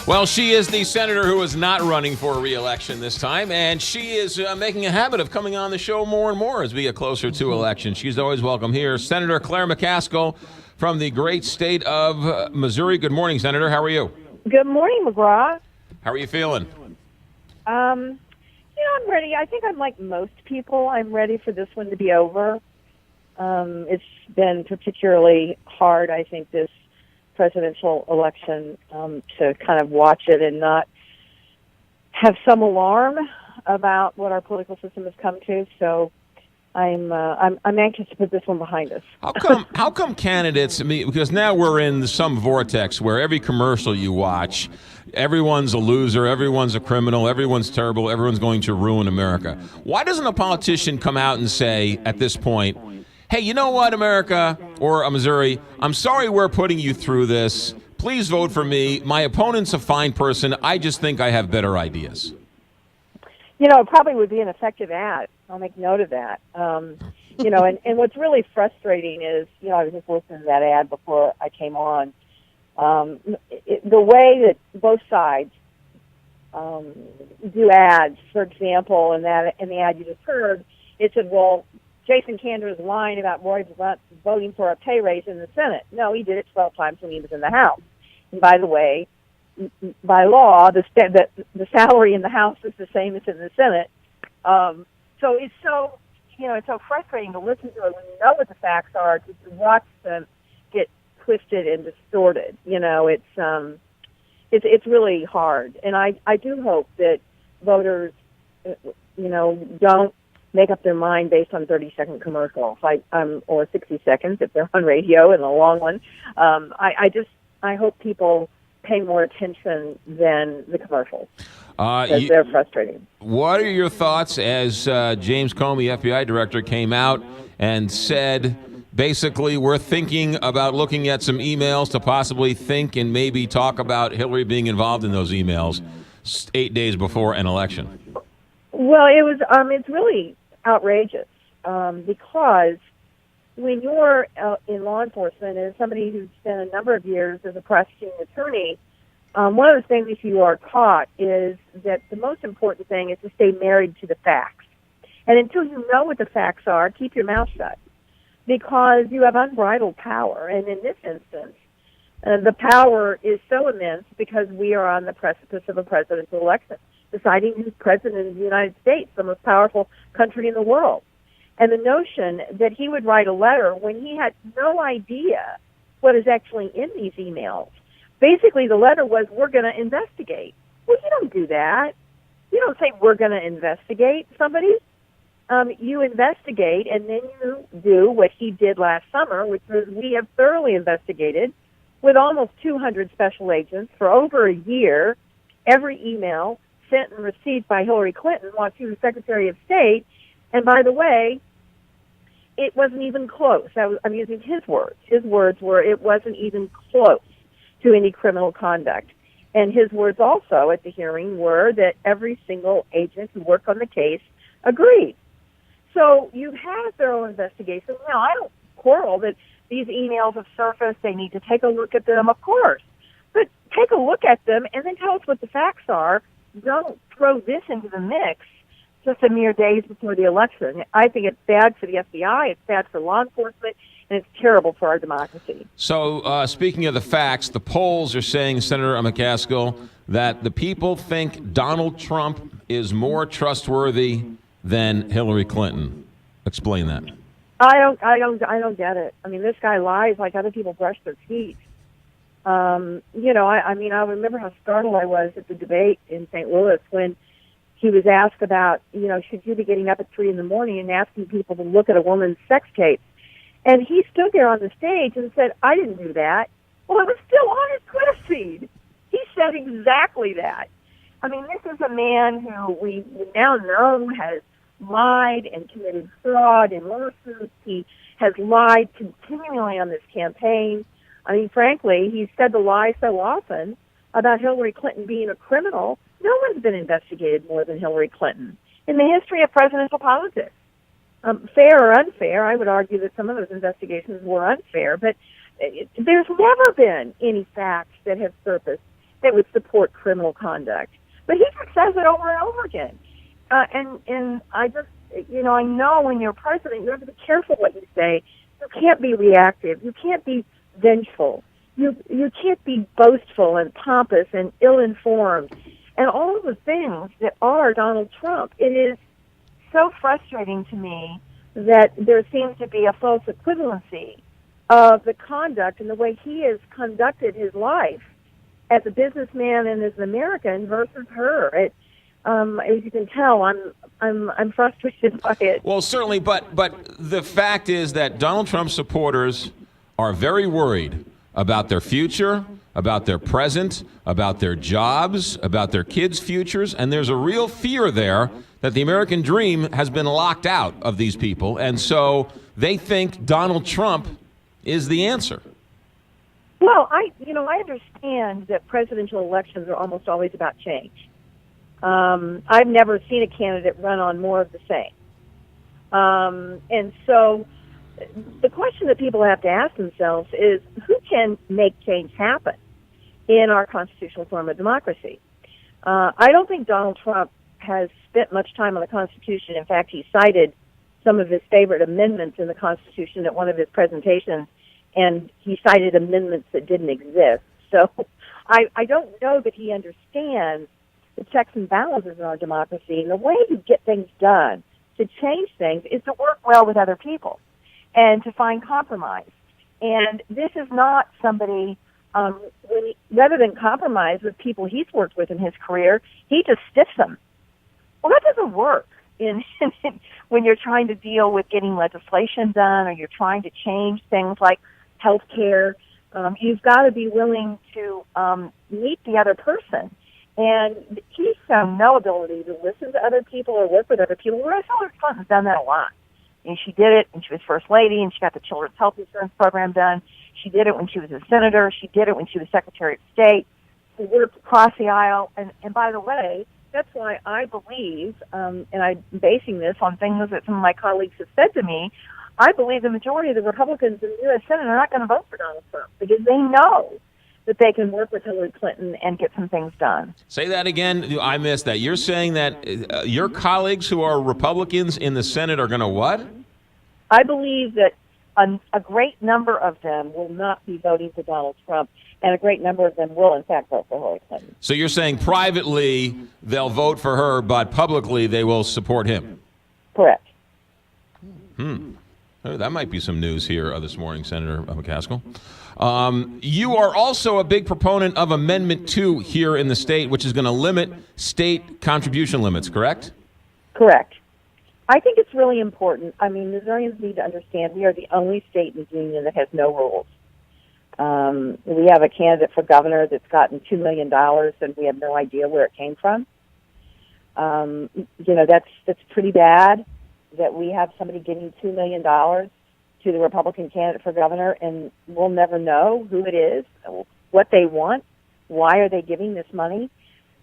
Well, she is the senator who is not running for re-election this time, and she is making a habit of coming on the show more and more as we get closer to election. She's always welcome here. Senator Claire McCaskill from the great state of Missouri. Good morning, Senator. How are you? Good morning, McGraw. How are you feeling? I'm ready. I think I'm like most people. I'm ready for this one to be over. It's been particularly hard, I think, this presidential election to kind of watch it and not have some alarm about what our political system has come to. So I'm anxious to put this one behind us. How come candidates? I mean, because now we're in some vortex where every commercial you watch, everyone's a loser, everyone's a criminal, everyone's terrible, everyone's going to ruin America. Why doesn't a politician come out and say at this point, hey, you know what, America, or Missouri, I'm sorry we're putting you through this. Please vote for me. My opponent's a fine person. I just think I have better ideas. You know, it probably would be an effective ad. I'll make note of that. And what's really frustrating is, I was just listening to that ad before I came on. The way that both sides do ads, for example, in the ad you just heard, it said, well, Jason Kander is lying about Roy Blunt voting for a pay raise in the Senate. No, he did it 12 times when he was in the House. And by the way, by law, the salary in the House is the same as in the Senate. So it's so frustrating to listen to it when you know what the facts are, to watch them get twisted and distorted. It's really hard. And I do hope that voters, don't make up their mind based on 30-second commercials, or 60 seconds if they're on radio and a long one. I hope people pay more attention than the commercials. They're frustrating. What are your thoughts as James Comey, FBI director, came out and said, basically, we're thinking about looking at some emails to possibly think and maybe talk about Hillary being involved in those emails 8 days before an election? Well, it's really outrageous because when you're in law enforcement and somebody who's spent a number of years as a prosecuting attorney, one of the things that you are taught is that the most important thing is to stay married to the facts. And until you know what the facts are, keep your mouth shut because you have unbridled power. And in this instance, the power is so immense because we are on the precipice of a presidential election, deciding who's president of the United States, the most powerful country in the world. And the notion that he would write a letter when he had no idea what is actually in these emails. Basically, the letter was, we're going to investigate. Well, you don't do that. You don't say, we're going to investigate somebody. You investigate, and then you do what he did last summer, which was we have thoroughly investigated with almost 200 special agents for over a year, every email sent and received by Hillary Clinton while she was Secretary of State. And by the way, it wasn't even close. I'm using his words. His words were, it wasn't even close to any criminal conduct. And his words also at the hearing were that every single agent who worked on the case agreed. So you have a thorough investigation. Now, I don't quarrel that these emails have surfaced. They need to take a look at them, of course. But take a look at them and then tell us what the facts are. Don't throw this into the mix just a mere days before the election. I think it's bad for the FBI, it's bad for law enforcement, and it's terrible for our democracy. So speaking of the facts, the polls are saying, Senator McCaskill, that the people think Donald Trump is more trustworthy than Hillary Clinton. Explain that. I don't get it. I mean, this guy lies like other people brush their teeth. I remember how startled I was at the debate in St. Louis when he was asked about, should you be getting up at 3 a.m. and asking people to look at a woman's sex tapes? And he stood there on the stage and said, I didn't do that. Well, it was still on his Twitter feed. He said exactly that. I mean, this is a man who we now know has lied and committed fraud in lawsuits. He has lied continually on this campaign. I mean, frankly, he's said the lie so often about Hillary Clinton being a criminal. No one's been investigated more than Hillary Clinton in the history of presidential politics. Fair or unfair, I would argue that some of those investigations were unfair, but there's never been any facts that have surfaced that would support criminal conduct. But he just says it over and over again. And I just, I know when you're president, you have to be careful what you say. You can't be reactive. You can't be vengeful. You can't be boastful and pompous and ill-informed and all of the things that are Donald Trump. It is so frustrating to me that there seems to be a false equivalency of the conduct and the way he has conducted his life as a businessman and as an American versus her. As you can tell, I'm frustrated by it. Well, certainly, but the fact is that Donald Trump supporters are very worried about their future, about their present, about their jobs, about their kids' futures, and there's a real fear there that the American dream has been locked out of these people, and so they think Donald Trump is the answer. Well, I understand that presidential elections are almost always about change. I've never seen a candidate run on more of the same. And so the question that people have to ask themselves is, who can make change happen in our constitutional form of democracy? I don't think Donald Trump has spent much time on the Constitution. In fact, he cited some of his favorite amendments in the Constitution at one of his presentations, and he cited amendments that didn't exist. So I don't know that he understands the checks and balances in our democracy. And the way to get things done, to change things, is to work well with other people and to find compromise. And this is not somebody, rather than compromise with people he's worked with in his career, he just stiffs them. Well, that doesn't work when you're trying to deal with getting legislation done or you're trying to change things like health care. You've got to be willing to meet the other person. And he's shown no ability to listen to other people or work with other people, whereas Hillary Clinton's done that a lot. And she did it when she was First Lady, and she got the Children's Health Insurance Program done. She did it when she was a senator. She did it when she was Secretary of State. She worked across the aisle. And by the way, that's why I believe, and I'm basing this on things that some of my colleagues have said to me, I believe the majority of the Republicans in the U.S. Senate are not going to vote for Donald Trump because they know that they can work with Hillary Clinton and get some things done. Say that again. I missed that. You're saying that your colleagues who are Republicans in the Senate are going to what? I believe that a great number of them will not be voting for Donald Trump, and a great number of them will, in fact, vote for Hillary Clinton. So you're saying privately they'll vote for her, but publicly they will support him? Correct. Oh, that might be some news here this morning, Senator McCaskill. You are also a big proponent of Amendment 2 here in the state, which is going to limit state contribution limits, correct? Correct. I think it's really important. I mean, Missourians need to understand we are the only state in the union that has no rules. We have a candidate for governor that's gotten $2 million, and we have no idea where it came from. That's pretty bad that we have somebody giving $2 million to the Republican candidate for governor, and we'll never know who it is, what they want, why are they giving this money.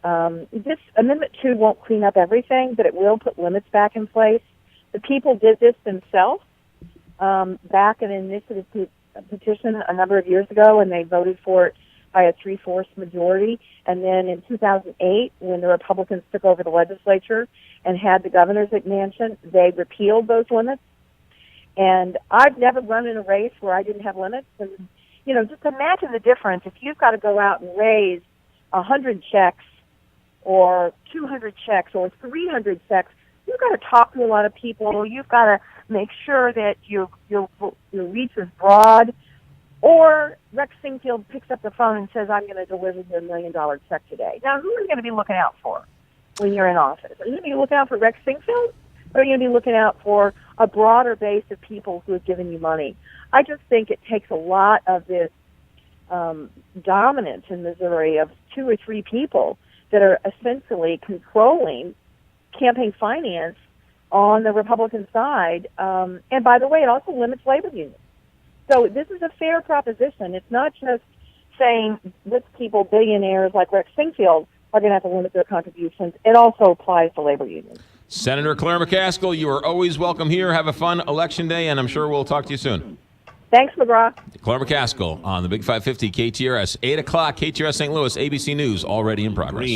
This Amendment 2 won't clean up everything, but it will put limits back in place. The people did this themselves back in an initiative petition a number of years ago, and they voted for it by a 3/4 majority. And then in 2008, when the Republicans took over the legislature and had the governor's mansion, they repealed those limits. And I've never run in a race where I didn't have limits. And, just imagine the difference. If you've got to go out and raise 100 checks or 200 checks or 300 checks, you've got to talk to a lot of people. You've got to make sure that your reach is broad. Or Rex Singfield picks up the phone and says, I'm going to deliver you $1 million check today. Now, who are you going to be looking out for when you're in office? Are you going to be looking out for Rex Singfield? Or are you going to be looking out for a broader base of people who have given you money? I just think it takes a lot of this dominance in Missouri of 2 or 3 people that are essentially controlling campaign finance on the Republican side. And by the way, it also limits labor unions. So this is a fair proposition. It's not just saying rich people, billionaires like Rex Singfield, are going to have to limit their contributions. It also applies to labor unions. Senator Claire McCaskill, you are always welcome here. Have a fun Election Day, and I'm sure we'll talk to you soon. Thanks, McGraw. Claire McCaskill on the Big 550 KTRS. 8 o'clock, KTRS St. Louis, ABC News, already in progress.